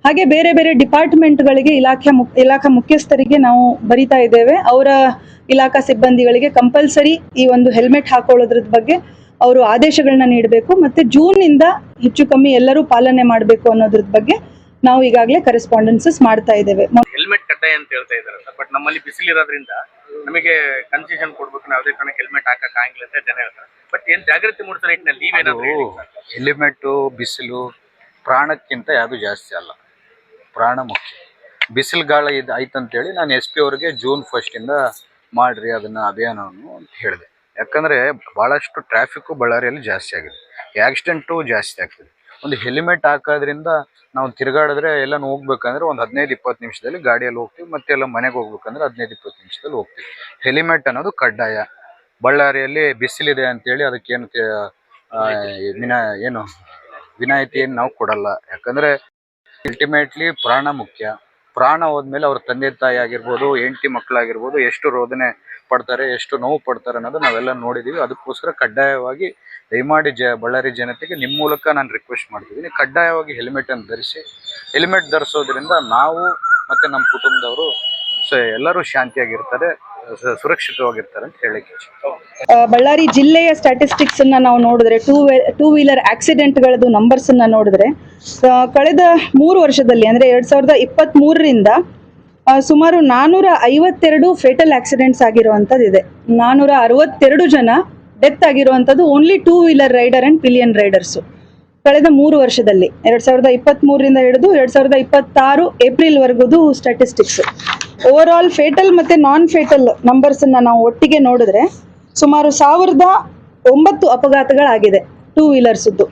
ಹಾಗೆ ಬೇರೆ ಬೇರೆ ಡಿಪಾರ್ಟ್ಮೆಂಟ್ಗಳಿಗೆ ಇಲಾಖಾ ಮುಖ್ಯಸ್ಥರಿಗೆ ನಾವು ಬರಿತಾ ಇದ್ದೇವೆ. ಅವರ ಇಲಾಖಾ ಸಿಬ್ಬಂದಿಗಳಿಗೆ ಕಂಪಲ್ಸರಿ ಈ ಒಂದು ಹೆಲ್ಮೆಟ್ ಹಾಕೊಳ್ಳೋದ್ರ ಬಗ್ಗೆ ಅವರು ಆದೇಶಗಳನ್ನ ನೀಡಬೇಕು. ಮತ್ತೆ ಜೂನ್ ಇಂದ ಹೆಚ್ಚು ಕಮ್ಮಿ ಎಲ್ಲರೂ ಪಾಲನೆ ಮಾಡಬೇಕು ಅನ್ನೋದ್ರ ಬಗ್ಗೆ ನಾವು ಈಗಾಗಲೇ ಕರೆಸ್ಪಾಂಡೆನ್ಸಸ್ ಮಾಡ್ತಾ ಇದ್ದೇವೆ. ಹೆಲ್ಮೆಟ್ ಕಡ್ಡಾಯ ಅಂತ ಹೇಳ್ತಾ ಇದ್ದಾರೆ, ಬಟ್ ನಮ್ಮಲ್ಲಿ ಬಿಸಿಲಿರೋದ್ರಿಂದ ನಮಗೆ ಕನ್ಸೆಷನ್ ಕೊಡ್ಬೇಕು, ಯಾವುದೇ ಕಾರಣಕ್ಕೆ ಹೆಲ್ಮೆಟ್ ಹಾಕಕ್ ಆಗಿಲ್ಲ ಅಂತ ಜನ ಹೇಳ್ತಾರೆ. ಬಟ್ ಏನ್ ಜಾಗೃತಿ ಮೂಡಿಸೋ ನಿಟ್ಟಿನಲ್ಲಿ ನೀವೇನಾದ್ರು ಹೆಲ್ಮೆಟ್ ಬಿಸಿಲು ಪ್ರಾಣಕ್ಕಿಂತ ಯಾವುದು ಜಾಸ್ತಿ ಅಲ್ಲ, ಪ್ರಾಣ ಮುಖ್ಯ. ಬಿಸಿಲು ಗಾಳ ಆಯ್ತಂತೇಳಿ ನಾನು SP ಅವರಿಗೆ ಜೂನ್ 1 ಇಂದ ಮಾಡ್ರಿ ಅದನ್ನ ಅಭಿಯಾನವನ್ನು ಅಂತ ಹೇಳಿದೆ. ಯಾಕಂದ್ರೆ ಬಹಳಷ್ಟು ಟ್ರಾಫಿಕ್ ಬಳ್ಳಾರಿಯಲ್ಲಿ ಜಾಸ್ತಿ ಆಗಿದೆ, ಆಕ್ಸಿಡೆಂಟು ಜಾಸ್ತಿ ಆಗ್ತದೆ. ಒಂದು ಹೆಲ್ಮೆಟ್ ಹಾಕೋದ್ರಿಂದ ನಾವು ತಿರುಗಾಡಿದ್ರೆ ಎಲ್ಲ ಹೋಗ್ಬೇಕಂದ್ರೆ ಒಂದು 15-20 ನಿಮಿಷದಲ್ಲಿ ಗಾಡಿಯಲ್ಲಿ ಹೋಗ್ತೀವಿ, ಮತ್ತೆ ಎಲ್ಲ ಮನೆಗೆ ಹೋಗ್ಬೇಕಂದ್ರೆ 15-20 ನಿಮಿಷದಲ್ಲಿ ಹೋಗ್ತೀವಿ. ಹೆಲ್ಮೆಟ್ ಅನ್ನೋದು ಕಡ್ಡಾಯ. ಬಳ್ಳಾರಿಯಲ್ಲಿ ಬಿಸಿಲಿದೆ ಅಂತೇಳಿ ಅದಕ್ಕೇನು ವಿನಾಯಿತಿ ಏನು ನಾವು ಕೊಡಲ್ಲ. ಯಾಕಂದ್ರೆ ಅಲ್ಟಿಮೇಟ್ಲಿ ಪ್ರಾಣ ಮುಖ್ಯ. ಪ್ರಾಣ ಹೋದ್ಮೇಲೆ ಅವ್ರ ತಂದೆ ತಾಯಿ ಆಗಿರ್ಬೋದು, ಹೆಂಡತಿ ಮಕ್ಕಳಾಗಿರ್ಬೋದು ಎಷ್ಟು ರೋದನೆ ಪಡ್ತಾರೆ, ಎಷ್ಟು ನೋವು ಪಡ್ತಾರೆ ಅನ್ನೋದು ನಾವೆಲ್ಲ ನೋಡಿದೀವಿ. ಅದಕ್ಕೋಸ್ಕರ ಕಡ್ಡಾಯವಾಗಿ ದಯಮಾಡಿ ಬಳ್ಳಾರಿ ಜನತೆಗೆ ನಿಮ್ಮ ಮೂಲಕ ನಾನು ರಿಕ್ವೆಸ್ಟ್ ಮಾಡ್ತಿದ್ದೀನಿ, ಕಡ್ಡಾಯವಾಗಿ ಹೆಲ್ಮೆಟ್ ಅನ್ನು ಧರಿಸಿ. ಹೆಲ್ಮೆಟ್ ಧರಿಸೋದ್ರಿಂದ ನಾವು ಮತ್ತೆ ನಮ್ಮ ಕುಟುಂಬದವರು ಎಲ್ಲರೂ ಶಾಂತಿಯಾಗಿರ್ತಾರೆ, ಸುರಕ್ಷಿತವಾಗಿರ್ತಾರೆ ಅಂತ ಹೇಳಿಕ್ಕೆ. ಬಳ್ಳಾರಿ ಜಿಲ್ಲೆಯ ಸ್ಟ್ಯಾಟಿಸ್ಟಿಕ್ಸ್ ಅನ್ನ ನಾವು ನೋಡಿದ್ರೆ, ಟೂ ವೀಲರ್ ಆಕ್ಸಿಡೆಂಟ್ ಗಳದ್ದು ನಂಬರ್ಸ್ ಅನ್ನ ನೋಡಿದ್ರೆ ಕಳೆದ 3 ವರ್ಷದಲ್ಲಿ ಅಂದ್ರೆ 2023ರಿಂದ ಸುಮಾರು 452 ಫೇಟಲ್ ಆಕ್ಸಿಡೆಂಟ್ಸ್ ಆಗಿರುವಂತದ್ದಿದೆ. 462 ಜನ ಡೆತ್ ಆಗಿರುವಂತದ್ದು only 2 wheeler rider and pillion riders ಕಳೆದ 3 ವರ್ಷದಲ್ಲಿ. 2023ರಿಂದ ಹಿಡಿದು 2026 ಏಪ್ರಿಲ್ ವರ್ಗುದು ಸ್ಟ್ಯಾಟಿಸ್ಟಿಕ್ಸ್. ಓವರ್ ಆಲ್ ಫೇಟಲ್ ಮತ್ತೆ ನಾನ್ ಫೇಟಲ್ ನಂಬರ್ಸ್ ಅನ್ನ ನಾವು ಒಟ್ಟಿಗೆ ನೋಡಿದ್ರೆ ಸುಮಾರು 1009 ಅಪಘಾತಗಳಾಗಿದೆ 2 ವೀಲರ್ಸ್ದು.